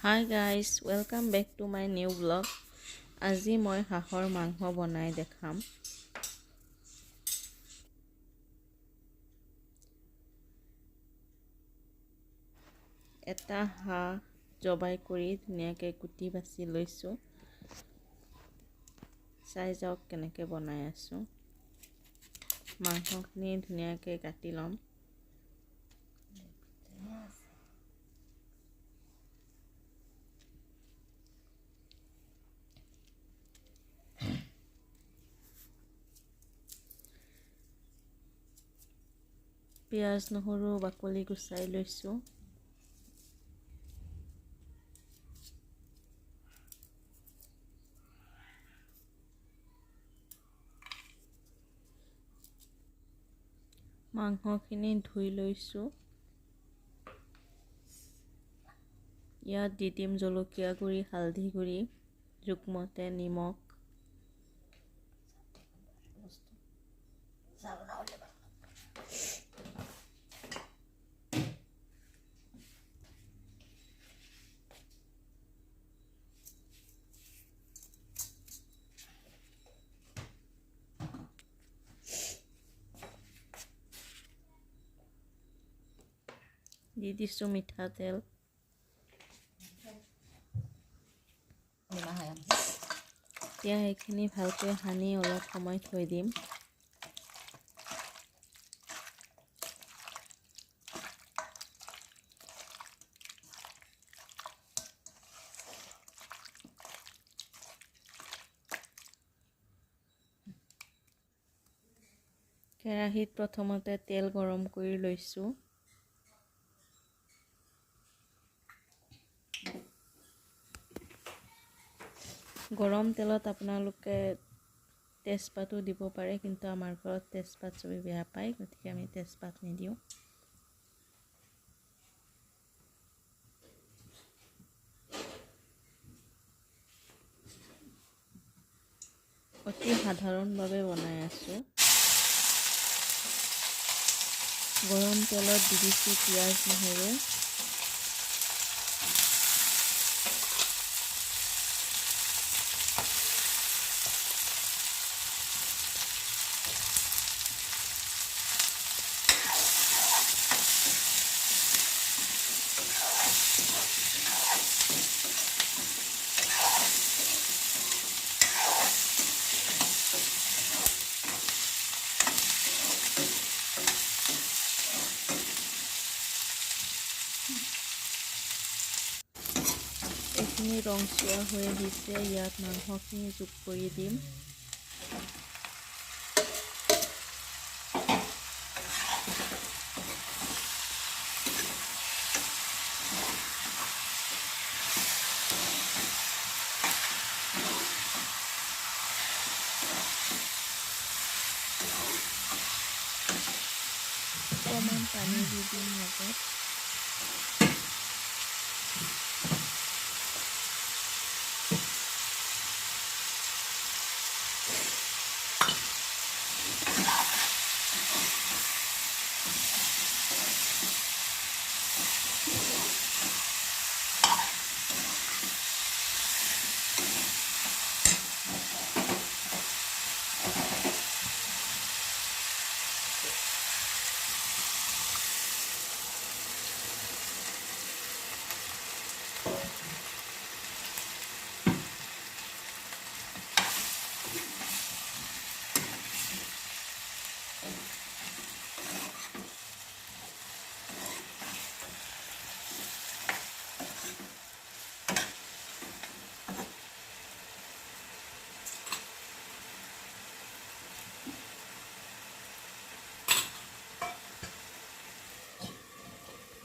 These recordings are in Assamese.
Hi guys, welcome back to my new vlog. আজি মই হাঁহৰ মাংস বনাই দেখাম। এটা হাঁহ জবাই কৰি ধুনীয়াকৈ কুটি বাছি লৈছোঁ। চাই যাওক কেনেকৈ বনাই আছোঁ। মাংসখিনি ধুনীয়াকৈ কাটি ল'ম। পিঁয়াজ নহৰু বাকলি গুচাই লৈছোঁ। মাংসখিনি ধুই লৈছোঁ। ইয়াত দি দিম জলকীয়া গুড়ি, হালধি গুড়ি, জোখমতে নিমখ। দি দিছোঁ মিঠাতেল। এতিয়া এইখিনি ভালকৈ সানি অলপ সময় থৈ দিম। কেৰাহীত প্ৰথমতে তেল গৰম কৰি লৈছোঁ। গৰম তেলত আপোনালোকে তেজপাতো দিব পাৰে, কিন্তু আমাৰ ঘৰত তেজপাত চবেই বেয়া পায়, গতিকে আমি তেজপাত নিদিওঁ। অতি সাধাৰণভাৱে বনাই আছোঁ। গৰম তেলত দি দিছোঁ পিঁয়াজ নহৰু। এইখিনি ৰংচুৱা হৈ আহিছে, ইয়াত মাংসখিনি যোগ কৰি দিম। অকণমান পানী দি দিম লগত।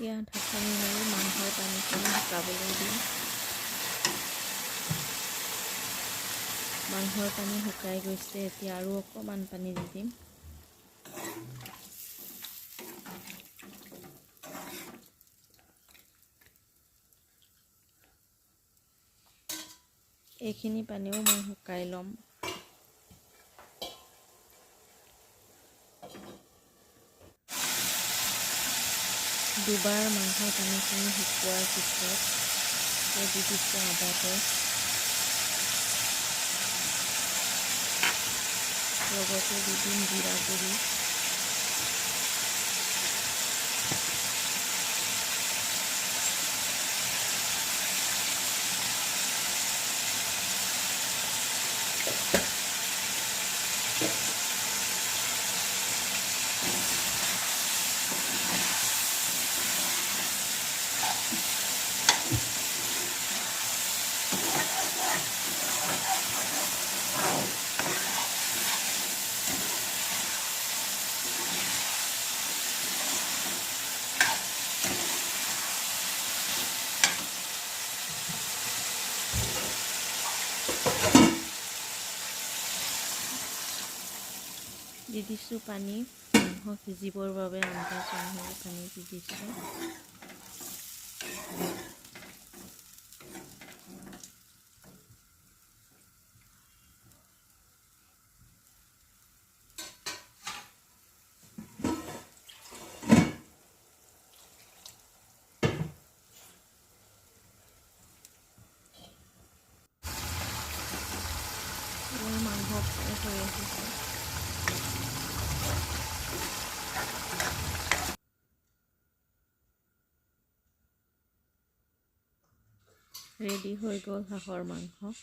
এতিয়া ঢাকনি মাৰি মাংসৰ পানীখিনি শুকাবলৈ দিম। মাংসৰ পানী শুকাই গৈছে, এতিয়া আৰু অকণমান পানী দি দিম। এইখিনি পানীও মই শুকাই ল'ম। দুবাৰ মাংসৰ পানীখিনি শুকোৱাৰ পিছত দি দিছোঁ আদা পেষ্ট, লগতে দি দিম জিৰা গুড়ি, দি দিছোঁ পানী, মাংস সিজিবৰ বাবে আন্দাজ অনুসৰি পানী দি দিছোঁ। মাংস ফ্ৰাই হৈ আহিছে। ৰেডি হৈ গ'ল হাঁহৰ মাংস।